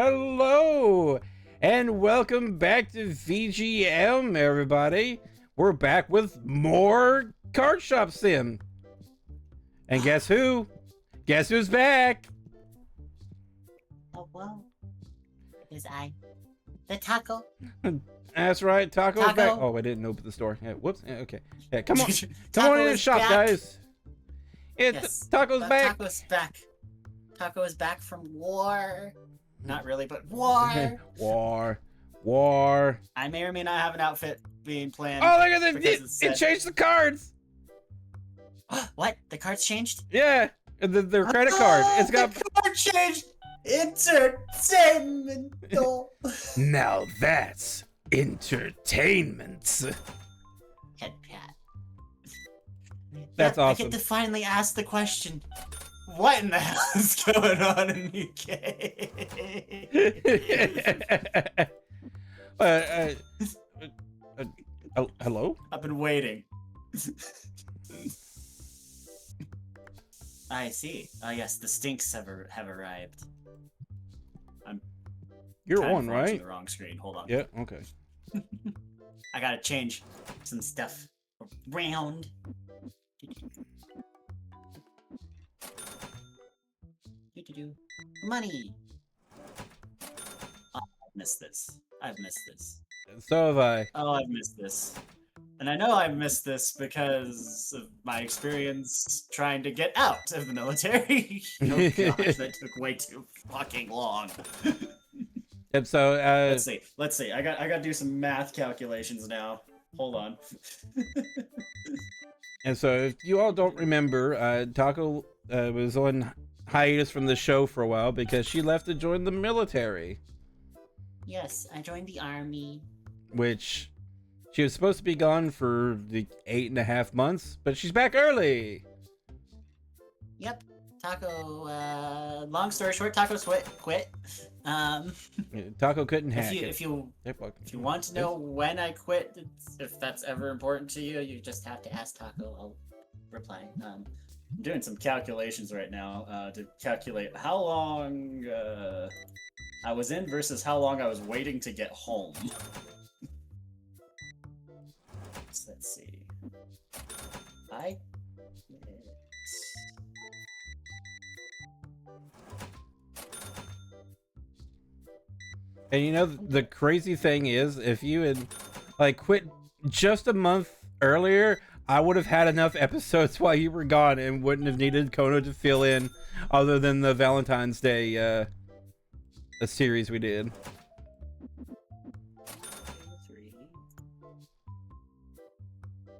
Hello, and welcome back to VGM, everybody. We're back with more Card Shop Sim. And guess who? Guess who's back? Oh, well, is I. The taco. That's right, Taco's Taco. back. Oh, I didn't open the store. Yeah, whoops. Yeah, okay. Yeah, come on. Come Taco on in the is shop, back. guys. Yes, Taco's back. Taco's back. Taco is back from war. Not really, but war. War. I may or may not have an outfit being planned. Oh, look at because it changed the cards. What? The cards changed? Yeah, their credit card. It's got the card changed. Entertainmental. Now that's entertainment. Head pat. That's I awesome. get to finally ask the question. What in the hell is going on in the UK? Hello? I've been waiting. I see. Oh yes, the stinks have arrived. You're kind of on, falling to right? the wrong screen. Hold on. Yeah, okay. I gotta change some stuff around. Money. Oh, I've missed this. I've missed this. So have I. Oh, I've missed this. And I know I've missed this because of my experience trying to get out of the military. Oh gosh, that took way too fucking long. And so, Let's see. I gotta do some math calculations now. Hold on. And so, if you all don't remember, Taco was on hiatus from the show for a while because she left to join the military. Yes, I joined the army. Which she was supposed to be gone for the 8.5 months, but she's back early. Yep. Taco, long story short, Taco quit. Taco couldn't hack if you want to know when I quit, if that's ever important to you, you just have to ask Taco. I'll reply. I'm doing some calculations right now to calculate how long I was in versus how long I was waiting to get home. So let's see. And you know, the crazy thing is, if you had quit just a month earlier, I would have had enough episodes while you were gone and wouldn't have needed Kono to fill in, other than the Valentine's Day a series we did.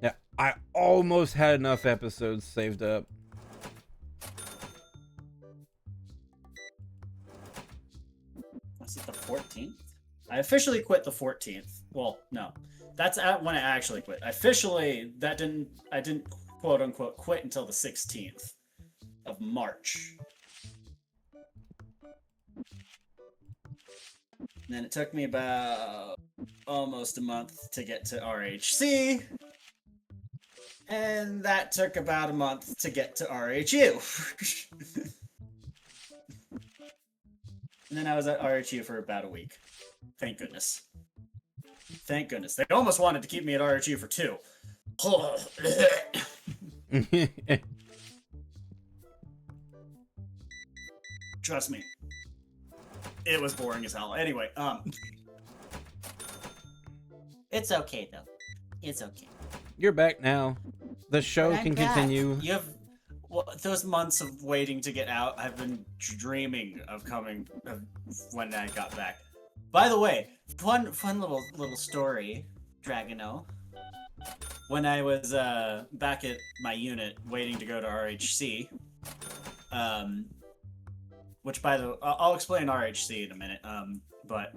Yeah, I almost had enough episodes saved up. Was it the 14th? I officially quit the 14th. Well, no. That's when I actually quit. I didn't quote unquote quit until the 16th of March. And then it took me about almost a month to get to RHC. And that took about a month to get to RHU. And then I was at RHU for about a week. Thank goodness. Thank goodness. They almost wanted to keep me at RHU for 2. Trust me. It was boring as hell. Anyway, it's okay though. It's okay. You're back now. The show can continue. You have those months of waiting to get out. I've been dreaming of when I got back. By the way, fun little story, Dragono. When I was back at my unit waiting to go to RHC, which by the I'll explain RHC in a minute. But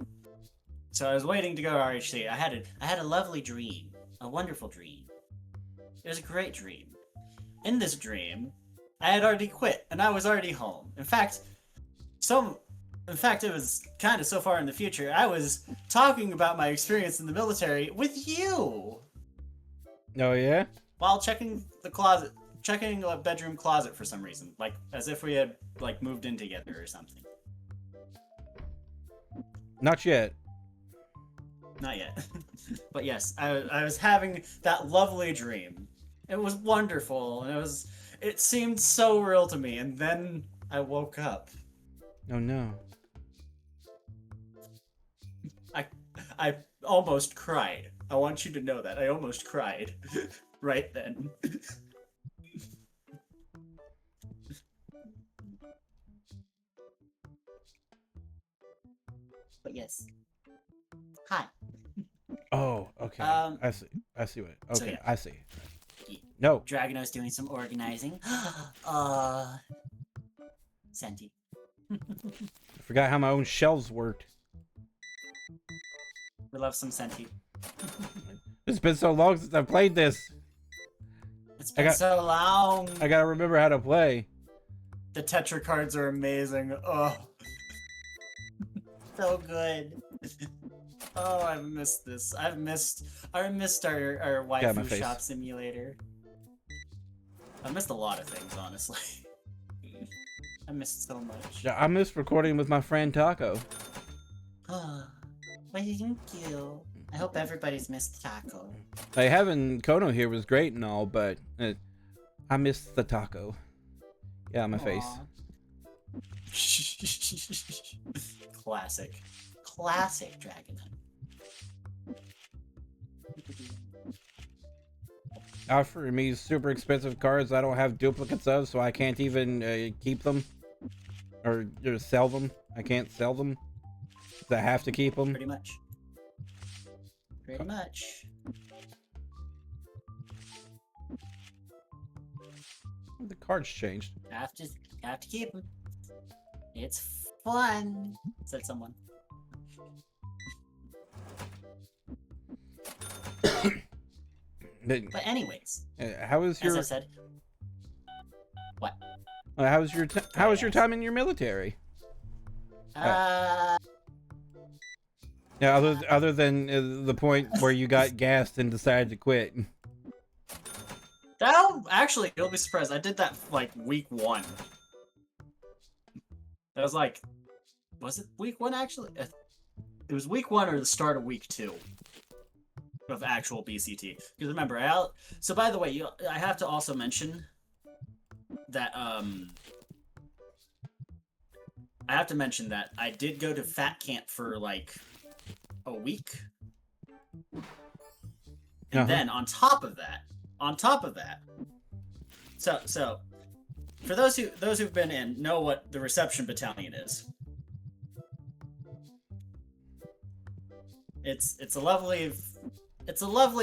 so I was waiting to go to RHC. I had a lovely dream, a wonderful dream. It was a great dream. In this dream, I had already quit and I was already home. In fact, it was kind of so far in the future. I was talking about my experience in the military with you. Oh yeah? While checking the closet, checking a bedroom closet for some reason, like as if we had moved in together or something. Not yet. Not yet. But yes, I was having that lovely dream. It was wonderful, and it seemed so real to me, and then I woke up. Oh no. I almost cried. I want you to know that. I almost cried right then. But yes. Hi. Oh, okay. I see. I see what. Okay, so yeah. I see. No. Dragono's doing some organizing. Senti. I forgot how my own shelves worked. We love some Senti. It's been so long since I played this. It's been so long. I gotta remember how to play. The Tetra cards are amazing. Oh. So good. Oh, I've missed this. I missed our waifu shop simulator. I missed a lot of things, honestly. I missed so much. Yeah, I missed recording with my friend Taco. Oh, well, thank you. I hope everybody's missed Taco. Like, having Kono here was great and all, but I missed the taco. Yeah, my face. Classic. Classic Dragon. Offer me super expensive cards I don't have duplicates of, so I can't even keep them. Or sell them. I can't sell them. I have to keep them. Pretty much. Pretty much. The cards changed. Have to keep them. It's fun, said someone. But anyways, how was your? As I said. What? How was your time in your military? Yeah, other than the point where you got gassed and decided to quit. Actually, you'll be surprised. I did that like week 1. That was like, was it week 1 actually? It was week 1 or the start of week 2 of actual BCT. Because remember, so by the way, I have to also mention that I did go to fat camp for like a week, and then on top of that, so for those who've been in know what the reception battalion is. It's a lovely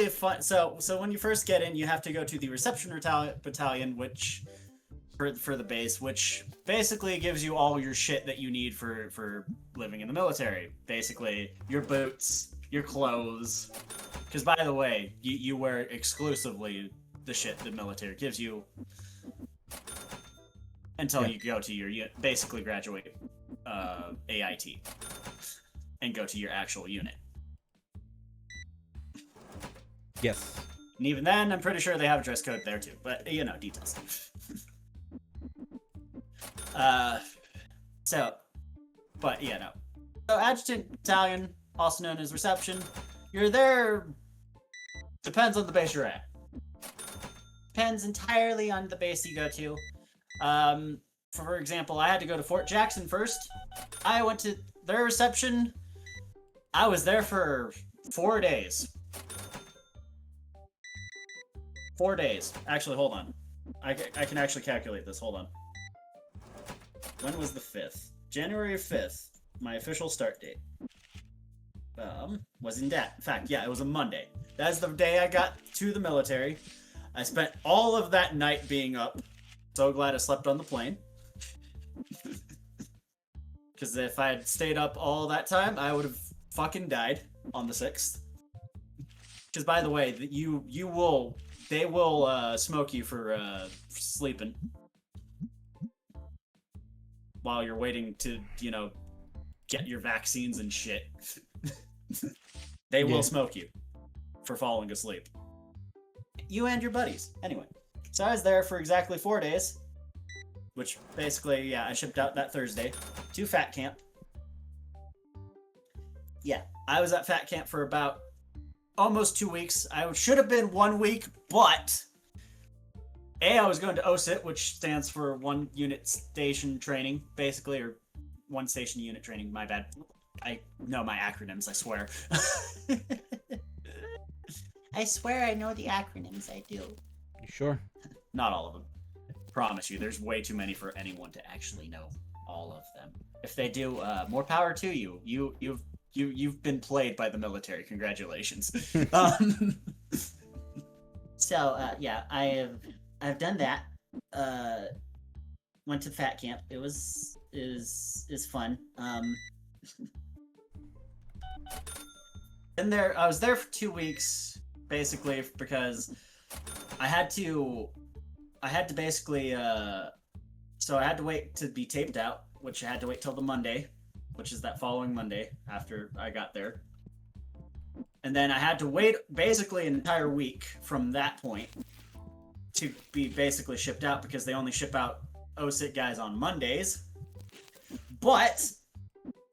fun. So when you first get in, you have to go to the reception battalion, which for the base, which basically gives you all your shit that you need for living in the military. Basically, your boots, your clothes. Because by the way, you wear exclusively the shit the military gives you until you go to your basically graduate AIT and go to your actual unit. Yes. And even then, I'm pretty sure they have a dress code there too. But details. So adjutant battalion, also known as reception. You're there. Depends on the base you're at. Depends entirely on the base you go to. For example, I had to go to Fort Jackson first. I went to their reception. I was there for 4 days. 4 days. Actually, hold on. I can actually calculate this. Hold on. When was the 5th? January 5th. My official start date. Was in fact, yeah, it was a Monday. That's the day I got to the military. I spent all of that night being up. So glad I slept on the plane. Because if I had stayed up all that time, I would have fucking died on the 6th. Because by the way, they will smoke you for sleeping while you're waiting to, get your vaccines and shit. They will smoke you for falling asleep. You and your buddies. Anyway, so I was there for exactly 4 days, which basically, I shipped out that Thursday to fat camp. yeah, I was at Fat Camp for about almost 2 weeks. I should have been 1 week, but I was going to OSIT, which stands for One Unit Station Training, basically, or One Station Unit Training. My bad. I know my acronyms, I swear. I swear I know the acronyms, I do. You sure? Not all of them. Promise you, there's way too many for anyone to actually know all of them. If they do, more power to you. You've been played by the military. Congratulations. So yeah, I've done that. Went to Fat Camp. It was fun. And I was there for 2 weeks, basically, because I had to basically, so I had to wait to be taped out, which I had to wait till the Monday, which is that following Monday after I got there. And then I had to wait basically an entire week from that point to be basically shipped out, because they only ship out OSIT guys on Mondays. But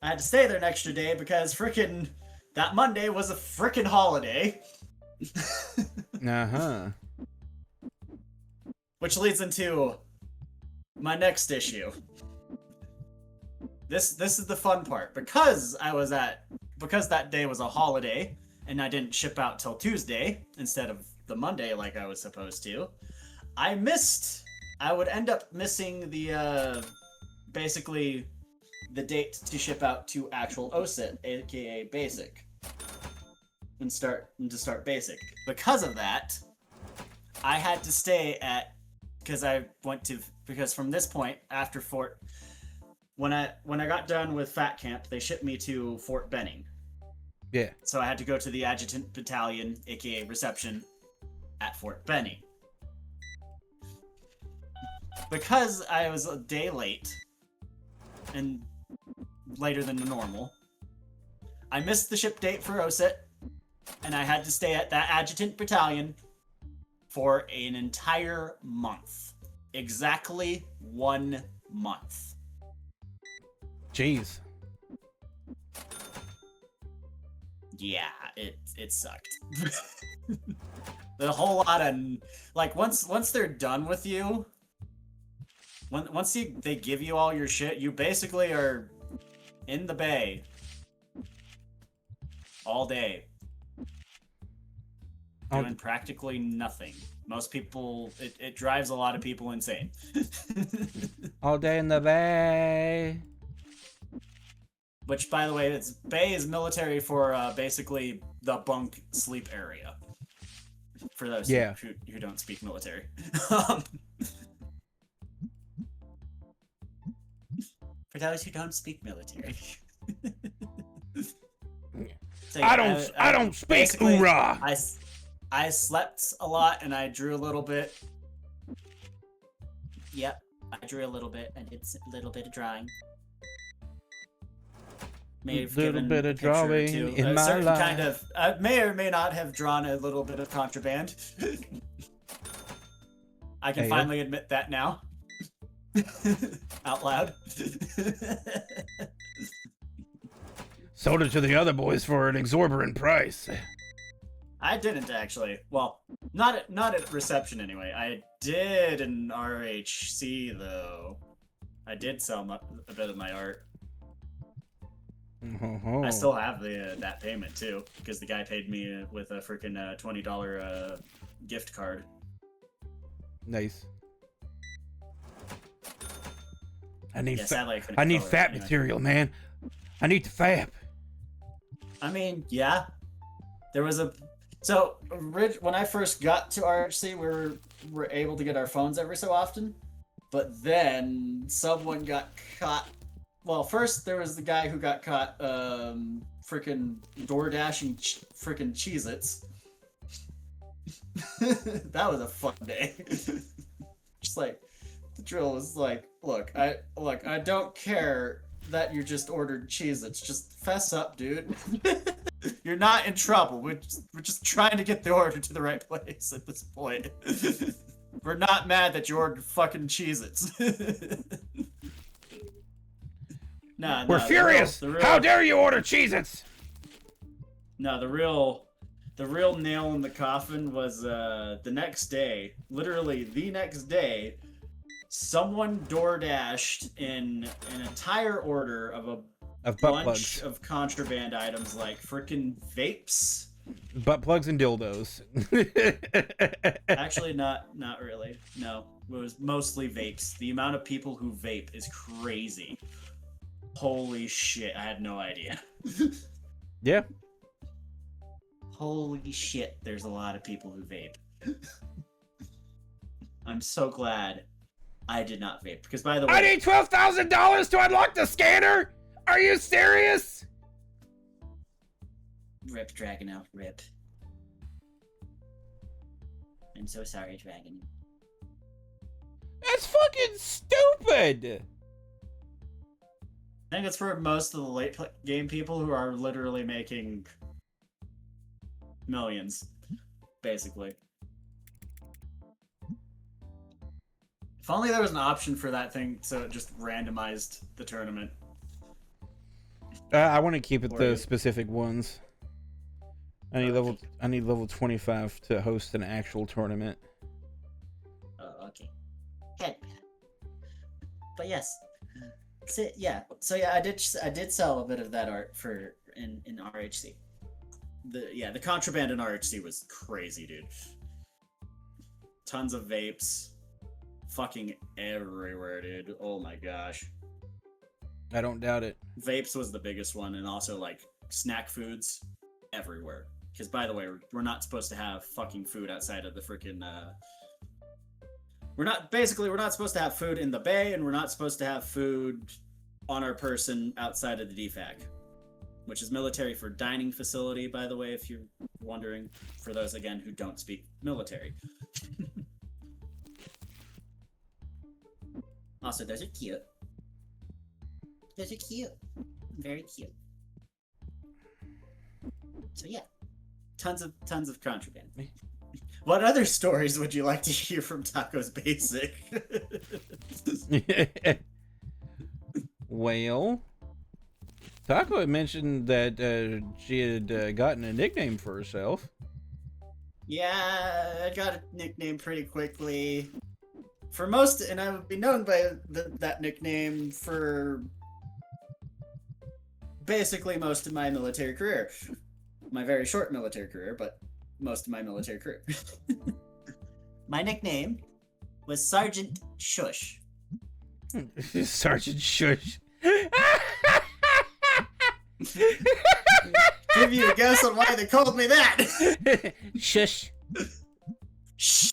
I had to stay there an extra day because frickin' that Monday was a frickin' holiday. Uh-huh. Which leads into my next issue. This is the fun part. Because that day was a holiday and I didn't ship out till Tuesday instead of the Monday like I was supposed to, I would end up missing the basically the date to ship out to actual OSIT, aka basic. And to start basic. Because of that, I had to stay at because from this point after when I got done with Fat Camp, they shipped me to Fort Benning. Yeah. So I had to go to the Adjutant Battalion, aka reception, at Fort Benning. Because I was a day late and later than normal, I missed the ship date for OSIT, and I had to stay at that Adjutant Battalion for an entire month. Exactly 1 month. Jeez. Yeah, it sucked. The whole lot of, like, once they're done with you, once they give you all your shit, you basically are in the bay all day. Doing practically nothing. Most people, it drives a lot of people insane. All day in the bay. Which, by the way, bay is military for basically the bunk sleep area. For those who don't speak military. For those who don't speak military. So, yeah, I don't speak hoorah. I slept a lot and I drew a little bit. Yep, I drew a little bit. I did a little bit of drawing. May have little given bit of drawing to in a my certain life. kind of. I may or may not have drawn a little bit of contraband. I can finally admit that now. Out loud. Sold it to the other boys for an exorbitant price. I didn't actually. Well, not at reception anyway. I did in RHC though. I did sell a bit of my art. Oh. I still have that payment too, because the guy paid me with a freaking $20 gift card. Nice. I need fat material, man. I need the fab. I mean, yeah. There was so when I first got to RHC, we were able to get our phones every so often, but then someone got caught. Well, first there was the guy who got caught freaking door dashing freaking Cheez-Its. That was a fun day. Just like the drill was like, look, I don't care that you just ordered Cheez-Its. Just fess up, dude. You're not in trouble. We're just trying to get the order to the right place at this point. We're not mad that you ordered fucking Cheez-Its. We're furious! How dare you order Cheez-Its? No, the real nail in the coffin was the next day, literally the next day, someone door dashed in an entire order of a Of butt bunch plugs. of contraband items like freaking vapes. Butt plugs and dildos. Actually, not really. No, it was mostly vapes. The amount of people who vape is crazy. Holy shit, I had no idea. Yeah. Holy shit, there's a lot of people who vape. I'm so glad I did not vape. Because by the way, I need $12,000 to unlock the scanner? Are you serious? rip Dragon out, rip. I'm so sorry, Dragon. That's fucking stupid. I think it's for most of the late game people who are literally making millions, basically. If only there was an option for that thing, so it just randomized the tournament. I want to keep it Or the you- specific ones. I need level 25 to host an actual tournament. Oh, okay. Good. But yes. So yeah, I did sell a bit of that art for in RHC. The contraband in RHC was crazy, dude. Tons of vapes, fucking everywhere, dude. Oh my gosh. I don't doubt it. Vapes was the biggest one, and also like snack foods everywhere. Because by the way, we're not supposed to have fucking food outside of the freaking. We're not supposed to have food in the bay, and we're not supposed to have food on our person outside of the DFAC, which is military for dining facility, by the way, if you're wondering, for those again who don't speak military. Also, those are cute. Those are cute. Very cute. So yeah, tons of contraband. What other stories would you like to hear from Taco's Basic? Well, Taco had mentioned that she had gotten a nickname for herself. Yeah, I got a nickname pretty quickly. For most, and I would be known by that nickname for basically most of my military career. My very short military career, but most of my military career. My nickname was Sergeant Shush. Sergeant Shush. Give you a guess on why they called me that. Shush. Shh.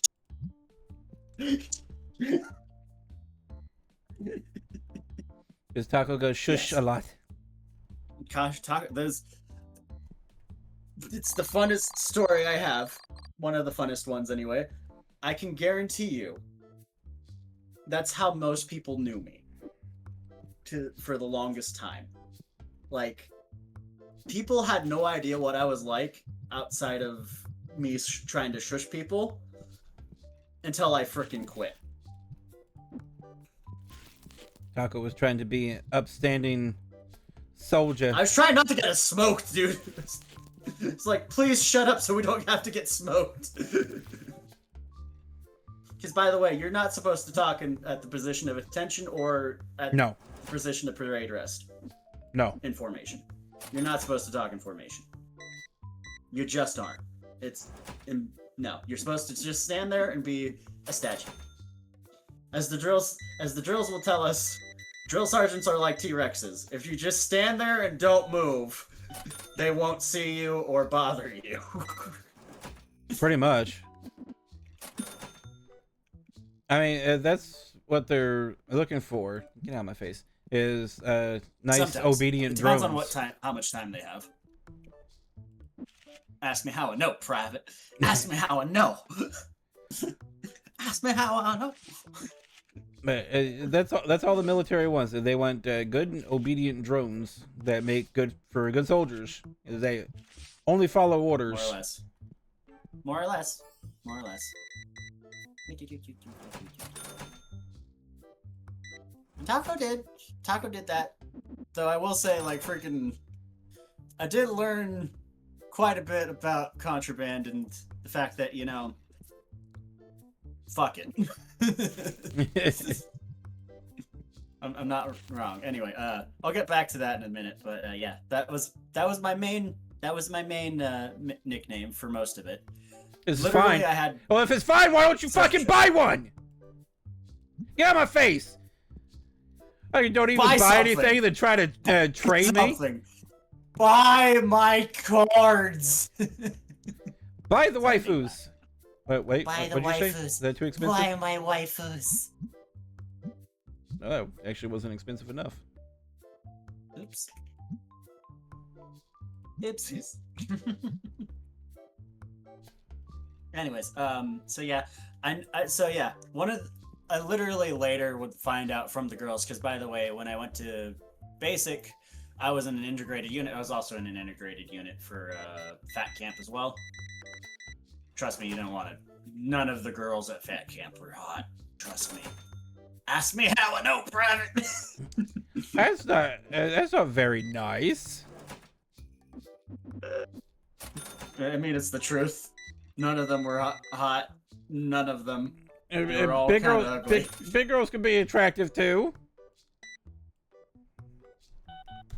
Because Taco goes shush Yes. a lot. Gosh, it's the funnest story I have. One of the funnest ones, anyway. I can guarantee you that's how most people knew me for the longest time. Like, people had no idea what I was like outside of me trying to shush people until I freaking quit. Taco was trying to be an upstanding soldier. I was trying not to get us smoked, dude. It's like, please shut up so we don't have to get smoked. Because, by the way, you're not supposed to talk at the position of attention or at No. the position of parade rest. No. In formation. You're not supposed to talk in formation. You just aren't. No, you're supposed to just stand there and be a statue. As the drills will tell us, drill sergeants are like T-Rexes. If you just stand there and don't move, they won't see you or bother you. Pretty much. I mean, that's what they're looking for. Get out of my face. Is nice, Sometimes. obedient It depends drones. on how much time they have. Ask me how I know, Private. Ask me how I know. Ask me how I know. But that's all the military wants. They want good and obedient drones that make good soldiers. They only follow orders. More or less. More or less. More or less. Taco did that. Though I will say, like, freaking, I did learn quite a bit about contraband and the fact that, you know, fuck it. I'm not wrong. Anyway, I'll get back to that in a minute. But yeah, that was my main nickname for most of it. It's Literally, fine. I had. Well, if it's fine, why don't you fucking buy one? Get out of my face. Oh, you don't even buy anything then try to trade me? Buy my cards. Buy the waifus. Wait. Buy the What'd you say? waifus. Is that too expensive? Buy my waifus. Oh, actually wasn't expensive enough. Oops. Oopsies. Anyways, so yeah, I literally later would find out from the girls, because by the way, when I went to basic, I was in an integrated unit. I was also in an integrated unit for Fat Camp as well. Trust me, you don't want to. None of the girls at Fat Camp were hot. Trust me. Ask me how I know, Private. That's not very nice. I mean, it's the truth. None of them were hot. None of them. Big all girls, ugly. big girls can be attractive too.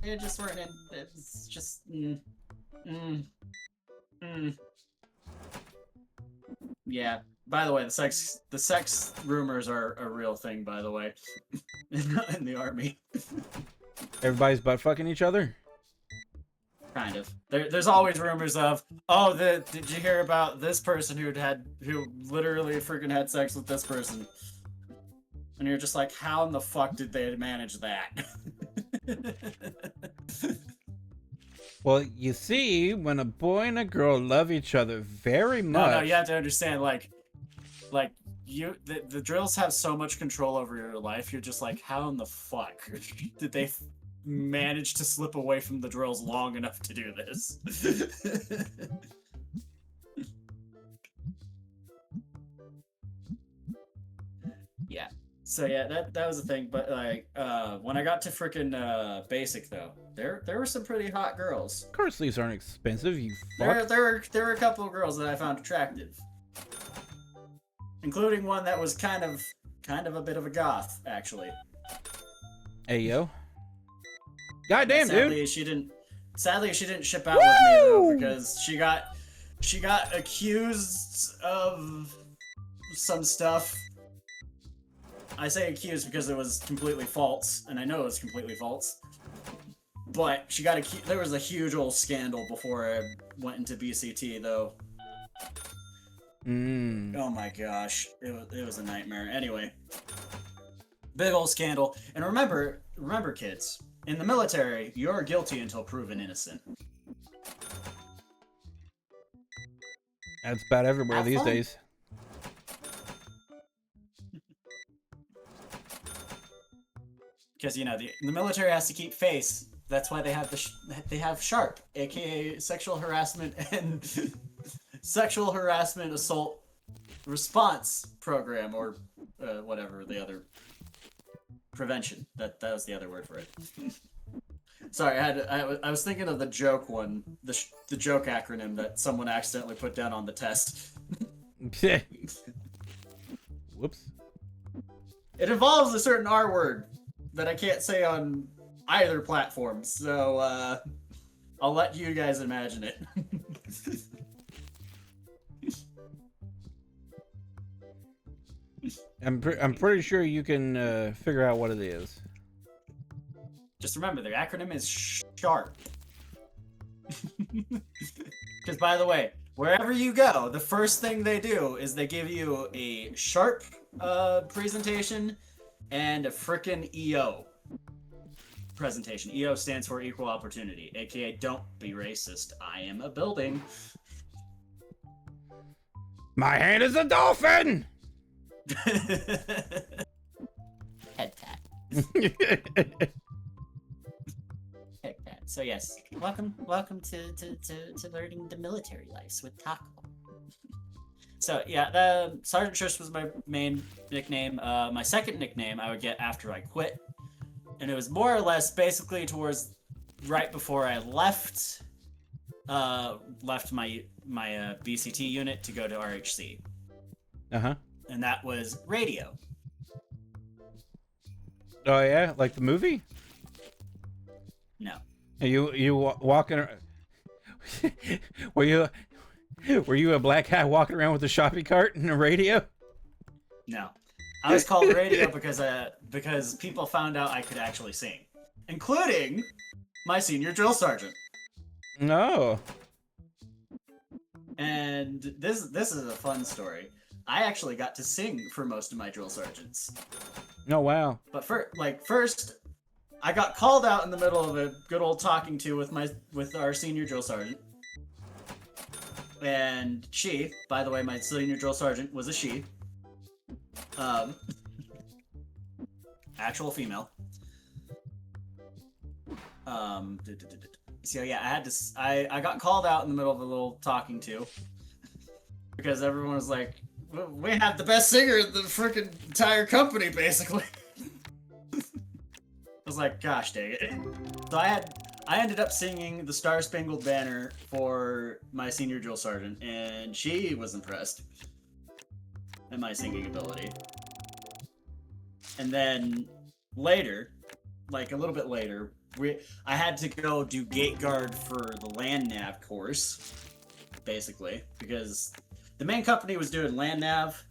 It just weren't. It's just. Yeah. By the way, the sex rumors are a real thing. By the way, in the army. Everybody's butt fucking each other. Kind of. There's always rumors of, oh, did you hear about this person who literally freaking had sex with this person? And you're just like, how in the fuck did they manage that? Well, you see, when a boy and a girl love each other very much. No, you have to understand, like the drills have so much control over your life. You're just like, how in the fuck did they manage to slip away from the drills long enough to do this? Yeah. So yeah, that was the thing. But like, when I got to frickin' basic though, there were some pretty hot girls. Car sleeves aren't expensive, you fuck. There were a couple of girls that I found attractive, including one that was kind of a bit of a goth, actually. Hey yo. Goddamn, dude. Sadly, she didn't ship out with me though, because she got accused of some stuff. I say accused because it was completely false, and I know it was completely false. But she got accused. There was a huge old scandal before I went into BCT, though. Oh my gosh, it was a nightmare. Anyway, big old scandal. And remember, kids, in the military, you're guilty until proven innocent. That's about everywhere these days. Because you know the military has to keep face. That's why they have SHARP, aka sexual harassment and sexual harassment assault response program, or whatever the other prevention. That was the other word for it. Sorry, I was thinking of the joke one, the joke acronym that someone accidentally put down on the test. Whoops. It involves a certain R word that I can't say on either platform, so I'll let you guys imagine it. I'm pretty sure you can figure out what it is. Just remember, their acronym is SHARP. Because, by the way, wherever you go, the first thing they do is they give you a SHARP presentation and a frickin' EO presentation. EO stands for Equal Opportunity, aka Don't Be Racist. I am a building. My hand is a dolphin! Head pat. Head pat. So yes, welcome to learning the military lives with Taco. So yeah, the Sergeant Trish was my main nickname. My second nickname I would get after I quit, and it was more or less basically towards right before I left left my BCT unit to go to RHC, Uh-huh. and that was radio. Oh yeah, like the movie? No. Are you walking were you a black guy walking around with a shopping cart and a radio? No. I was called radio because people found out I could actually sing, including my senior drill sergeant. No. And this is a fun story. I actually got to sing for most of my drill sergeants. Oh wow. But first, I got called out in the middle of a good old talking to with our senior drill sergeant. And she, by the way, my senior drill sergeant was a she. Actual female. So yeah, I got called out in the middle of a little talking to because everyone was like, "We have the best singer in the freaking entire company, basically." I was like, "Gosh dang it!" So I ended up singing the Star Spangled Banner for my senior drill sergeant, and she was impressed at my singing ability. And then later, like a little bit later, I had to go do gate guard for the land nav course, basically, because the main company was doing land nav,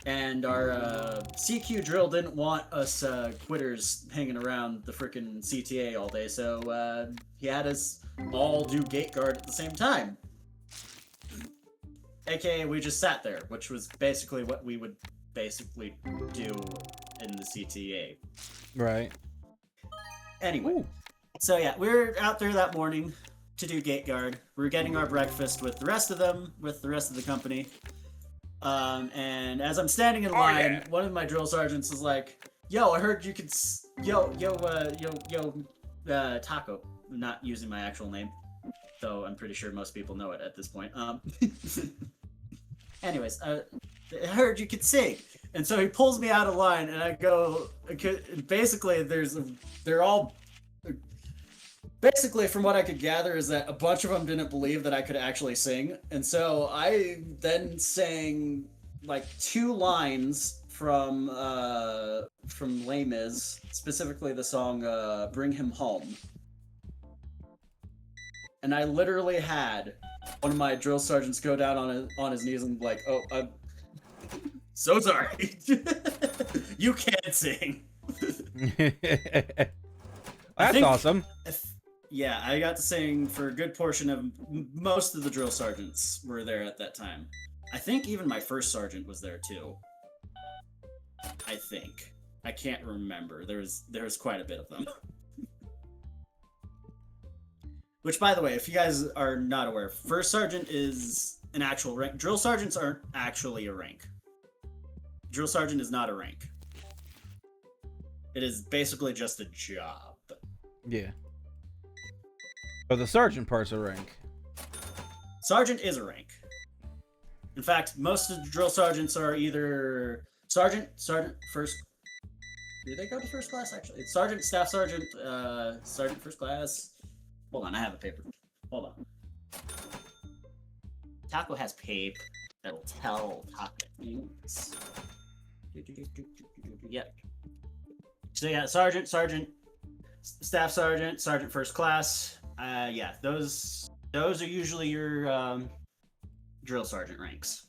and our CQ drill didn't want us quitters hanging around the frickin' CTA all day, so he had us all do gate guard at the same time. AKA, we just sat there, which was basically what we would basically do in the CTA. Right. Anyway. Ooh. So yeah, we were out there that morning to do gate guard. We were getting our breakfast with the rest of them, with the rest of the company. And as I'm standing in line, one of my drill sergeants is like, "Yo, I heard you could, Taco." I'm not using my actual name, though I'm pretty sure most people know it at this point. Anyways, I heard you could sing, and so he pulls me out of line, and I go. Basically, they're all. Basically, from what I could gather, is that a bunch of them didn't believe that I could actually sing, and so I then sang like 2 lines from Les Mis, specifically the song "Bring Him Home," and I literally had one of my drill sergeants go down on his knees and be like, "Oh, I'm so sorry, you can't sing." That's awesome. Yeah, I got to sing for a good portion of most of the drill sergeants were there at that time. I think even my first sergeant was there too. I think. I can't remember. There was quite a bit of them. Which, by the way, if you guys are not aware, first sergeant is an actual rank. Drill sergeants aren't actually a rank. Drill sergeant is not a rank. It is basically just a job. Yeah. But the sergeant part's a rank. Sergeant is a rank. In fact, most of the drill sergeants are either sergeant, first. Do they go to first class, actually? It's sergeant, staff sergeant, sergeant, first class. Hold on, I have a paper. Hold on. Taco has paper that'll tell Taco things. Yep. So yeah, sergeant, staff sergeant, sergeant first class. Yeah, those are usually your drill sergeant ranks.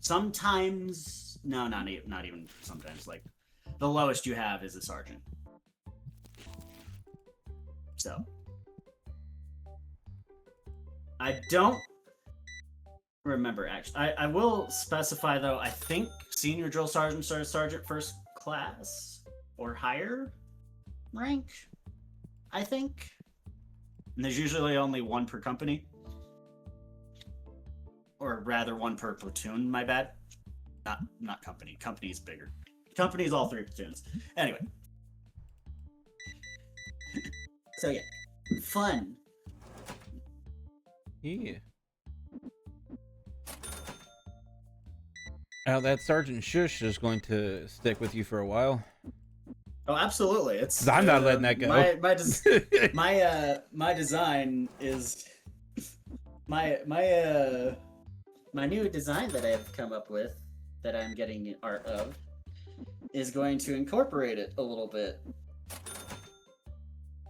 Sometimes, no, not even sometimes. Like the lowest you have is a sergeant. So I don't remember actually. I will specify though. I think senior drill sergeants are sergeant first class or higher rank. I think. And there's usually only 1 per company. Or rather, 1 per platoon, my bad. Not company. Company's bigger. Company's all 3 platoons. Anyway. So yeah. Fun. Yeah. Now that Sergeant Shush is going to stick with you for a while. Oh, absolutely! It's. I'm not letting that go. My design is. my new design that I've come up with, that I'm getting art of, is going to incorporate it a little bit.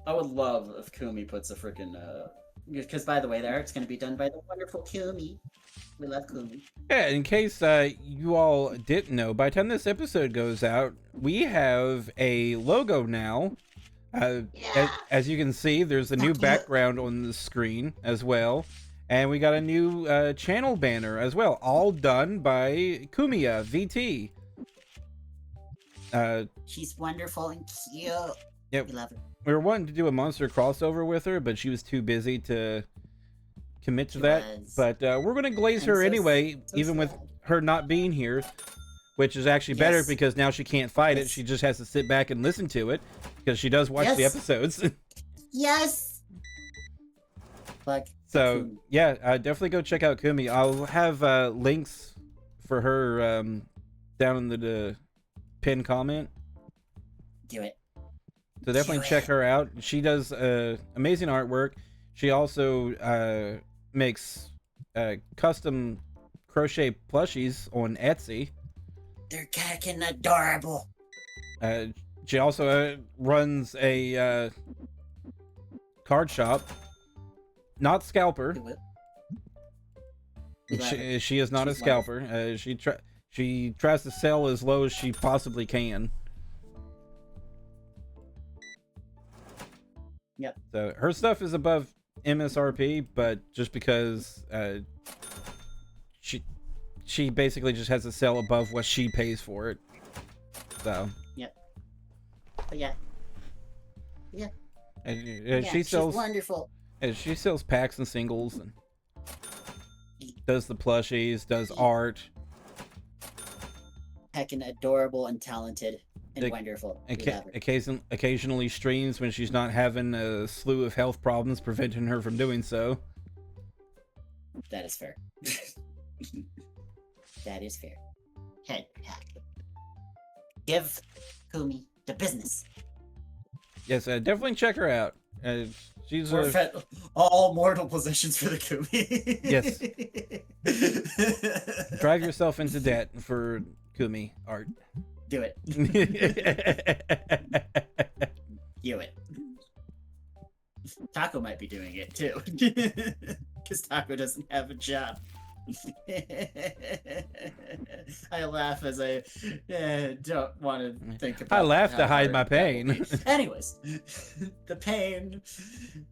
I would love if Kumi puts a freaking because by the way, the art's going to be done by the wonderful Kumi. We love Kumi. Yeah, in case you all didn't know, by the time this episode goes out, we have a logo now. As you can see, there's a new background on the screen as well. And we got a new channel banner as well, all done by Kumiya VT. She's wonderful and cute. Yep. We love her. We were wanting to do a monster crossover with her, but she was too busy to commit to that. But we're going to glaze her anyway, even with her not being here, which is actually better because now she can't fight it. She just has to sit back and listen to it because she does watch the episodes. Yes. Like. So yeah, definitely go check out Kumi. I'll have links for her down in the pinned comment. Do it. So definitely check her out. She does amazing artwork. She also makes custom crochet plushies on Etsy. They're fucking adorable. She also runs a card shop. Not scalper. She is not a scalper. She tries to sell as low as she possibly can. Yep. So her stuff is above MSRP, but just because she basically just has to sell above what she pays for it. So. Yep. But yeah. And she sells. She's wonderful. And she sells packs and singles and does the plushies, does art. Heckin' adorable and talented and wonderful. Occasionally streams when she's not having a slew of health problems preventing her from doing so. That is fair. That is fair. Hey, give Kumi the business. Yes, definitely check her out. She's all mortal possessions for the Kumi. Yes. Drive yourself into debt for Kumi art. Do it. Do it. Taco might be doing it too. Because Taco doesn't have a job. I laugh as I don't want to think about. I laugh to hide my pain. Anyways, the pain,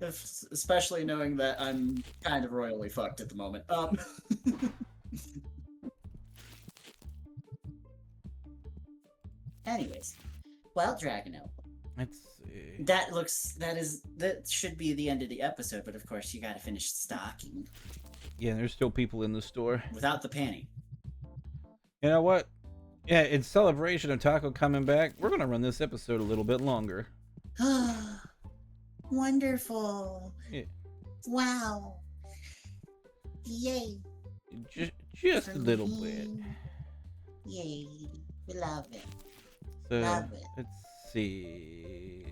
especially knowing that I'm kind of royally fucked at the moment. Anyways, well, Dragano. Let's see. That should be the end of the episode, but of course you gotta finish stocking. Yeah, there's still people in the store. Without the panty. You know what? Yeah, in celebration of Taco coming back, we're going to run this episode a little bit longer. Wonderful. Yeah. Wow. Yay. Just a little bit. Yay. We love it. So, love it. Let's see.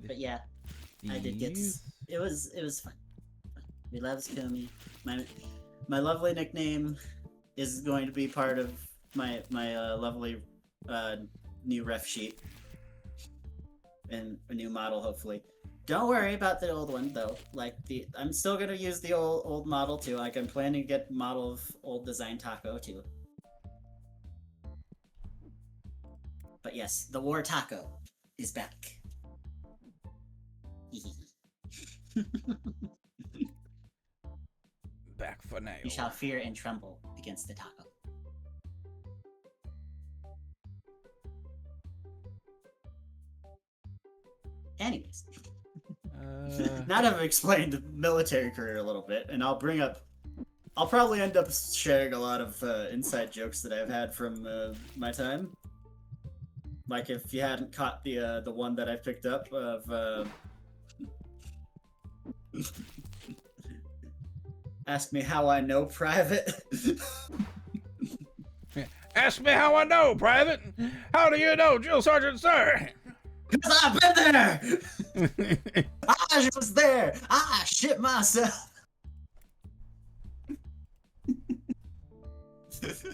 But yeah, I did get... It was fun. We love Kumi. My lovely nickname is going to be part of my lovely new ref sheet and a new model, hopefully. Don't worry about the old one though. I'm still gonna use the old model too. Like I'm planning to get a model of old design Taco too. But yes, the War Taco is back. Back for now. You shall fear and tremble against the Taco. Anyways. Now that I've explained the military career a little bit, and I'll probably end up sharing a lot of inside jokes that I've had from my time. Like if you hadn't caught the one that I picked up of ask me how I know, Private. Ask me how I know, Private. How do you know, Drill Sergeant, sir? Because I've been there. I was there. I shit myself. This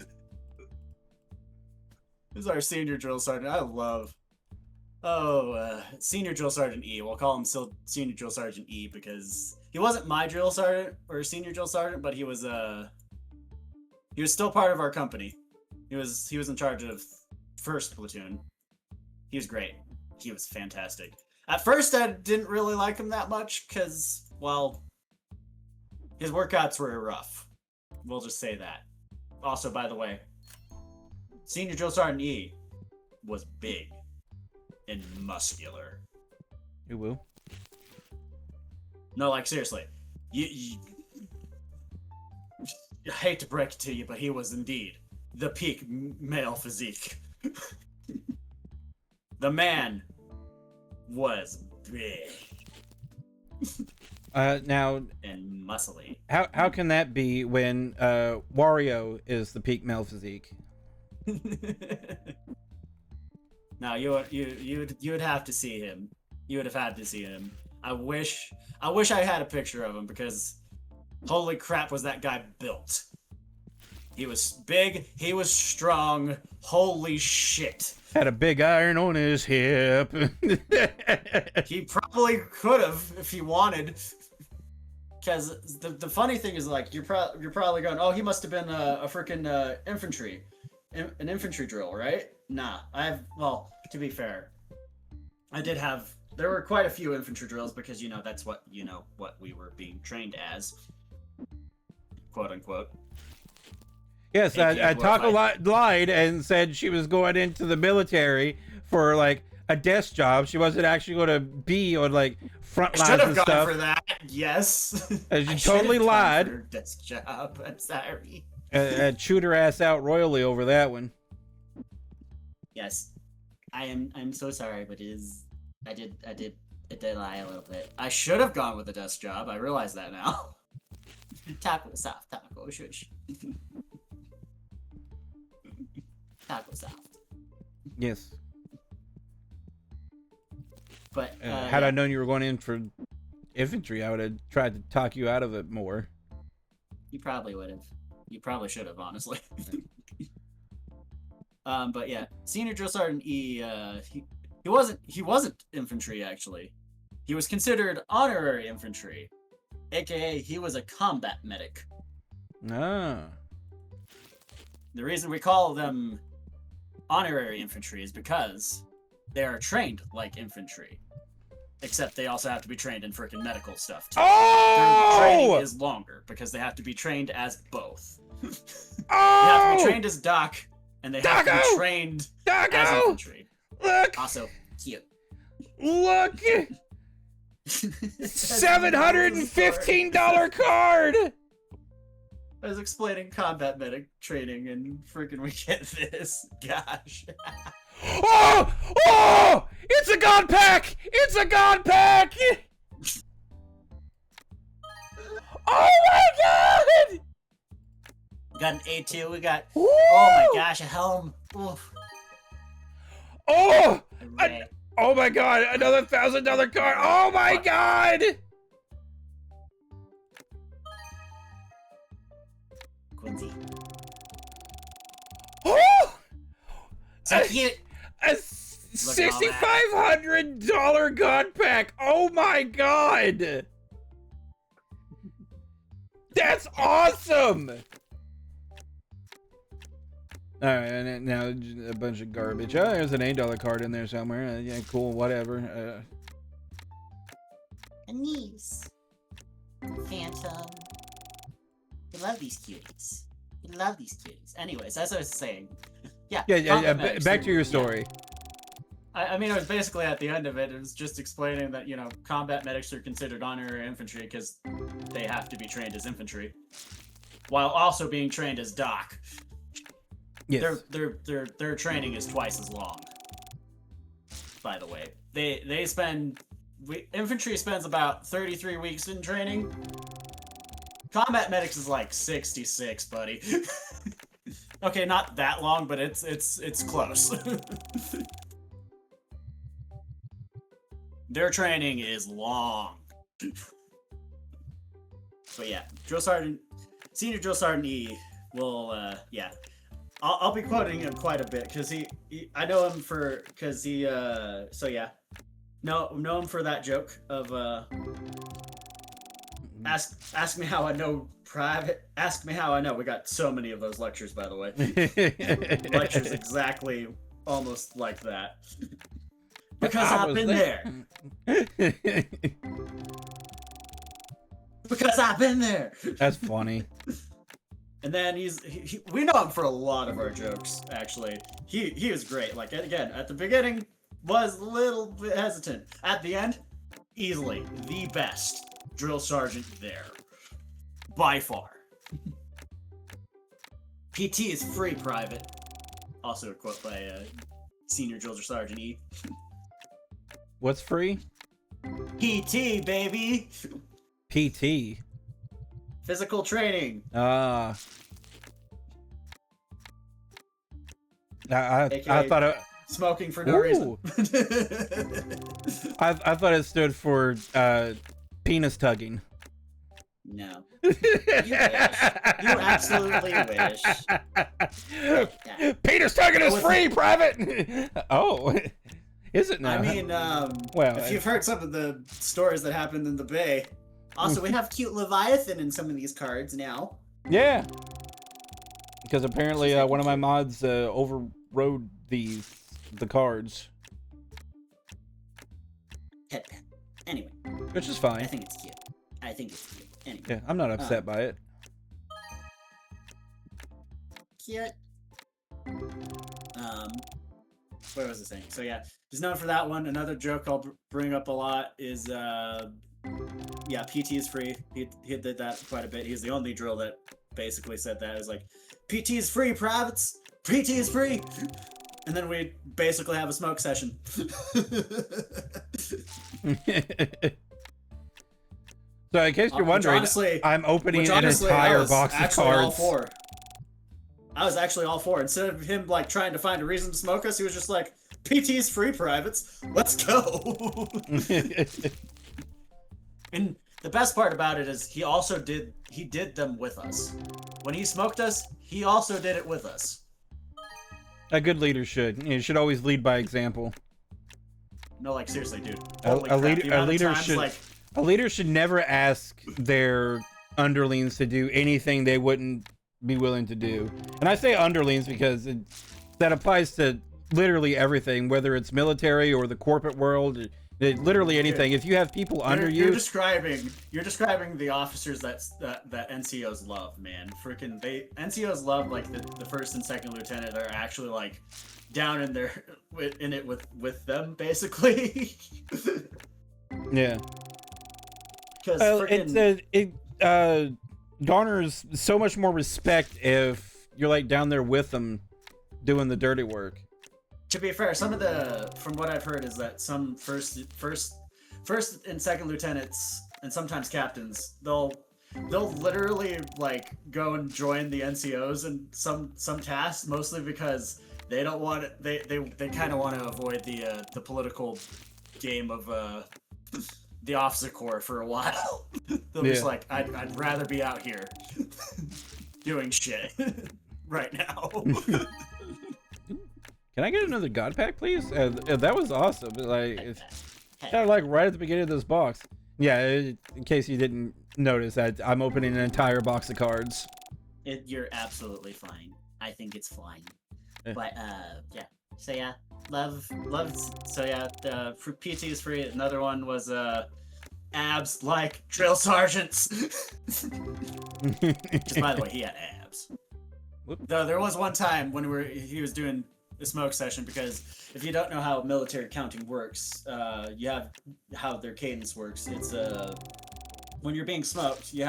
is our senior drill sergeant. I love. Oh, Senior Drill Sergeant E. We'll call him still Senior Drill Sergeant E because he wasn't my drill sergeant or senior drill sergeant, but he was still part of our company. He was in charge of first platoon. He was great. He was fantastic. At first, I didn't really like him that much because, well, his workouts were rough. We'll just say that. Also, by the way, Senior Drill Sergeant E was big and muscular. You will. No, like seriously, I hate to break it to you, but he was indeed the peak male physique. The man was big Now, and muscly. how can that be when Wario is the peak male physique? No, you would have to see him. You would have had to see him. I wish I had a picture of him because holy crap was that guy built. He was big, he was strong, holy shit. Had a big iron on his hip. He probably could have if he wanted. Because the funny thing is, like, you're probably going, oh, he must have been a freaking infantry. An infantry drill, right? Nah, well, to be fair, there were quite a few infantry drills because, that's what we were being trained as. Quote unquote. Yes, Taco lied and said she was going into the military for, like, a desk job. She wasn't actually going to be on, like, front lines and stuff. Should have gone for that, yes. She totally lied. For her desk job, I'm sorry. Chewed her ass out royally over that one. Yes, I'm so sorry, but I did lie a little bit. I should have gone with a desk job. I realize that now. Taco soft, taco shush. Taco soft. Yes. But had I known you were going in for infantry, I would have tried to talk you out of it more. You probably would have. You probably should have, honestly. But yeah, Senior Drill Sergeant E. He wasn't infantry actually. He was considered honorary infantry, aka he was a combat medic. Ah. The reason we call them honorary infantry is because they are trained like infantry. Except they also have to be trained in freaking medical stuff too. Oh! Their training is longer because they have to be trained as both. Oh! They have to be trained as Doc, and they have to be trained Doco! as infantry. Look! Also, cute. Look! $715 card! I was explaining combat medic training, and freaking we get this. Gosh. Oh! Oh! It's a god pack! It's a god pack! Oh my god! We got an A2, we got... Woo! Oh my gosh, a helm. Oof. Oh! Hooray. Oh my god, another $1,000 card! Oh my god! Quincy. Oh! So cute! A $6,500 god pack! Oh my god! That's awesome! Alright, and now a bunch of garbage. Oh, there's an $8 card in there somewhere. Yeah, cool, whatever. Anise. Phantom. We love these cuties. We love these cuties. Anyways, as I was saying. Yeah, back to your story. Yeah. I mean, it was basically at the end of it, it was just explaining that, combat medics are considered honorary infantry because they have to be trained as infantry. While also being trained as Doc. Yes. Their training is twice as long. By the way, infantry spends about 33 weeks in training. Combat medics is like 66, buddy. Okay, not that long, but it's close. Their training is long. But yeah, Senior Drill Sergeant E, yeah. I'll be quoting him quite a bit because I know him because he so yeah, know him for that joke of ask me how I know private, ask me how I know. We got so many of those lectures, by the way. Lectures exactly almost like that. Because I've been there. Because I've been there. That's funny. And then we know him for a lot of our jokes, actually. He was great. Like, again, at the beginning, was a little bit hesitant. At the end, easily the best drill sergeant there. By far. PT is free, Private. Also a quote by Senior Drill Sergeant E. What's free? PT, baby! PT. Physical training. I AKA thought it, smoking for no reason. I thought it stood for penis tugging. No. You wish. You absolutely wish. Yeah. Penis tugging is free, Private. Oh, is it now? I mean, well, if you've heard some of the stories that happened in the Bay. Also, we have cute Leviathan in some of these cards now. Yeah. Because apparently one of my mods overrode the cards. Headband. Anyway. Which is fine. I think it's cute. Anyway. Yeah, I'm not upset by it. Cute. What was I saying? So yeah, he's known for that one. Another joke I'll bring up a lot is yeah, PT is free. He did that quite a bit. He's the only drill that basically said that. It was like, PT is free, privates! PT is free! And then we basically have a smoke session. So in case you're wondering, honestly, I'm opening an entire box of cards. All for. I was actually all for. Instead of him like trying to find a reason to smoke us, he was just like, PT is free, privates. Let's go! And the best part about it is he did them with us. When he smoked us, he also did it with us. A good leader should. You should always lead by example. No, like seriously, dude. A leader should never ask their underlings to do anything they wouldn't be willing to do. And I say underlings because that applies to literally everything, whether it's military or the corporate world. Literally anything. If you have people under you, you're describing the officers that NCOs love, man. Freaking NCOs love like the first and second lieutenant are actually like down in there in it with them basically. Yeah. Because it garners so much more respect if you're like down there with them doing the dirty work. To be fair, from what I've heard is that some first and second lieutenants and sometimes captains, they'll literally like go and join the NCOs in some tasks, mostly because they don't want it, they kind of want to avoid the political game of the officer corps for a while. They'll just like, I'd rather be out here doing shit right now. Can I get another god pack, please? That was awesome. Like, it's kind of like right at the beginning of this box. Yeah, in case you didn't notice, I'm opening an entire box of cards. You're absolutely fine. I think it's fine. But yeah. So yeah, love. So yeah, for PT is free. Another one was abs like drill sergeants. Just by the way, he had abs. Though there was one time when he was doing the smoke session, because if you don't know how military counting works, you have how their cadence works. It's when you're being smoked, you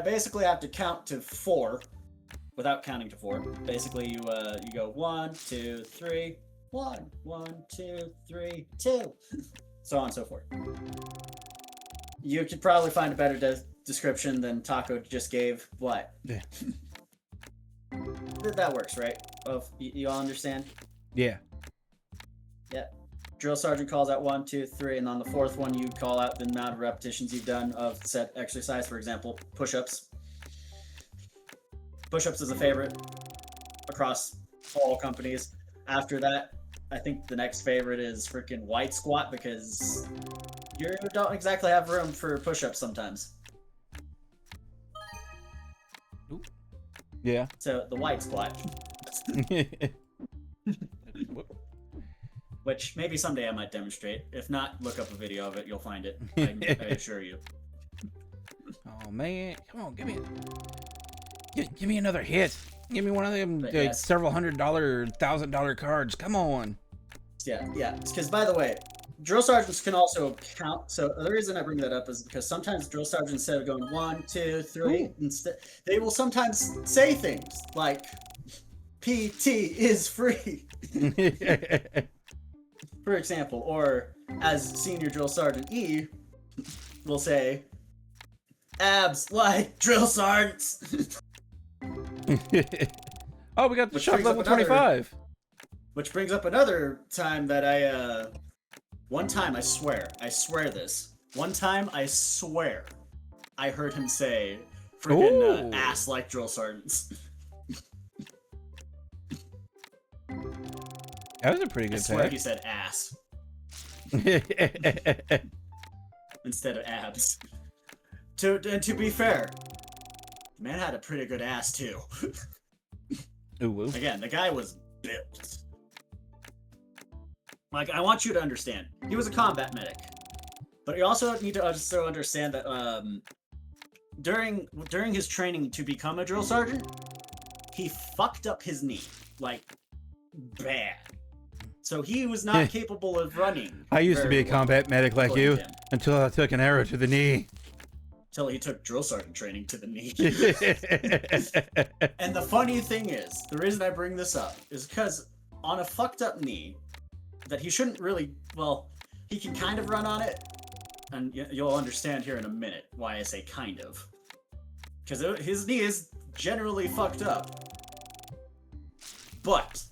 basically have to count to 4 without counting to 4. Basically, you go 1, 2, 3, 1, 1, 2, 3, 2, so on and so forth. You could probably find a better description than Taco just gave. What? Yeah. That works, right? You all understand? Yeah. Yeah. Drill sergeant calls out 1, 2, 3, and on the 4th one, you call out the amount of repetitions you've done of said exercise. For example, push-ups. Push-ups is a favorite across all companies. After that, I think the next favorite is freaking white squat because you don't exactly have room for push-ups sometimes. Ooh. Yeah. So the white squat, which maybe someday I might demonstrate. If not, look up a video of it. You'll find it. I assure you. Oh man, come on, give me another hit. Give me one of them Yes. several $100, $1,000 cards. Come on. Yeah. Because by the way, drill sergeants can also count. So the reason I bring that up is because sometimes drill sergeants, instead of going 1, 2, 3, instead they will sometimes say things like PT is free, for example, or as senior drill sergeant E will say, abs like drill sergeants. Oh, we got the Which shop brings up level another- 25. Which brings up another time that one time, I swear this. One time, I swear, I heard him say, freaking ass like drill sergeants. That was a pretty good I swear tag. he said ass instead of abs. And to be fair, the man had a pretty good ass too. Ooh. Again, the guy was built. Like, I want you to understand, he was a combat medic, but you also need to understand that during his training to become a drill sergeant, he fucked up his knee, like, bad. So he was not capable of running. I used to be a very well, combat medic like according you to him, until I took an arrow to the knee. until he took drill sergeant training to the knee. And the funny thing is, the reason I bring this up is because on a fucked up knee, that he shouldn't really, well, he can kind of run on it, and you'll understand here in a minute why I say kind of. Because his knee is generally fucked up. But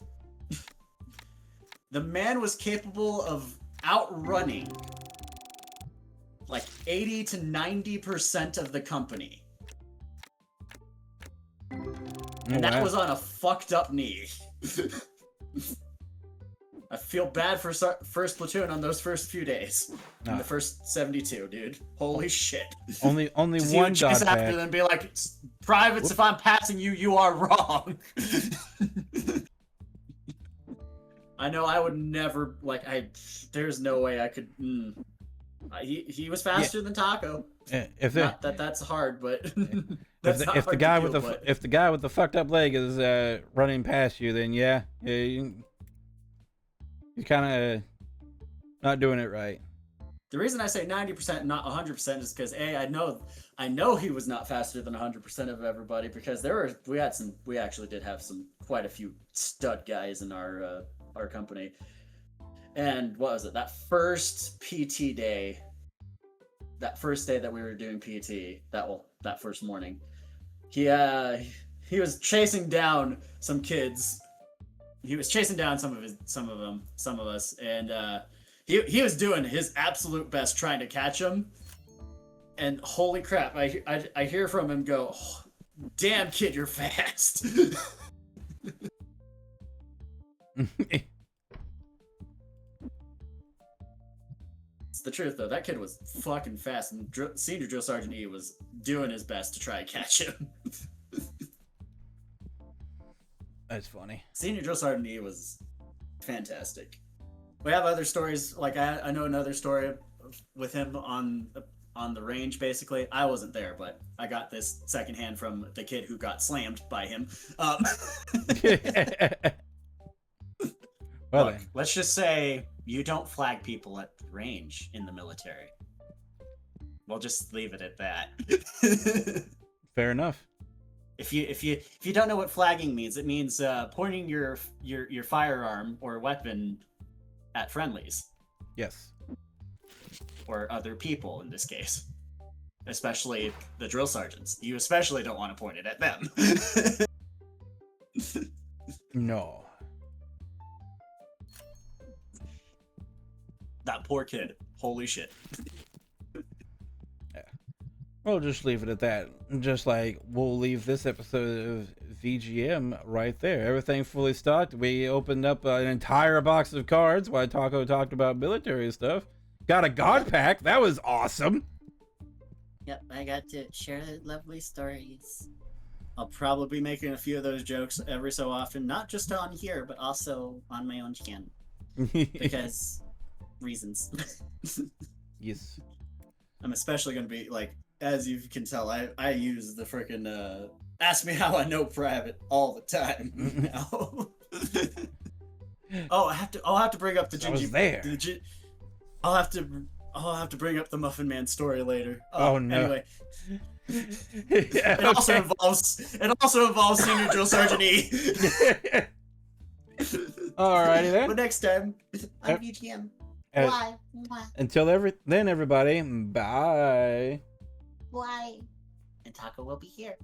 the man was capable of outrunning like 80 to 90% of the company. And that was on a fucked up knee. I feel bad for first platoon on those first few days. In the first 72, dude. Holy shit. Only one dot after back. then be like, privates, if I'm passing you, you are wrong. I know I would never, like, there's no way I could, he was faster than Taco. Not that that's hard, but if the guy with the fucked up leg is running past you, then yeah, you're kind of not doing it right. The reason I say 90% and not 100% is because I know he was not faster than 100% of everybody, because we actually did have quite a few stud guys in our company. And what was it? That first PT day, that first day that we were doing PT, that first morning, he was chasing down some kids. He was chasing down some of us, and he was doing his absolute best trying to catch him. And holy crap, I hear from him go, oh, "Damn kid, you're fast." It's the truth though. That kid was fucking fast, and Senior Drill Sergeant E was doing his best to try and catch him. That's funny. Senior Drill Sergeant E was fantastic. We have other stories. Like I know another story with him on the range. Basically, I wasn't there, but I got this secondhand from the kid who got slammed by him. Well, look, let's just say you don't flag people at range in the military. We'll just leave it at that. fair enough. If you don't know what flagging means, it means pointing your firearm or weapon at friendlies. Yes. Or other people in this case. Especially the drill sergeants. You especially don't want to point it at them. No. That poor kid. Holy shit. Yeah. We'll just leave it at that. Just like we'll leave this episode of VGM right there. Everything fully stocked. We opened up an entire box of cards while Taco talked about military stuff. Got a god pack. That was awesome. Yep, I got to share lovely stories. I'll probably be making a few of those jokes every so often, not just on here, but also on my own channel. Because reasons. Yes. I'm especially going to be, like, as you can tell, I use the frickin' ask me how I know private all the time now. I'll have to bring up the I was there. I'll have to bring up the Muffin Man story later. Oh no. Anyway. Yeah, It also involves Senior Drill Sergeant E. Alrighty then. But next time on VGM. Bye. Until then, everybody. Bye. Bye. And Taco will be here.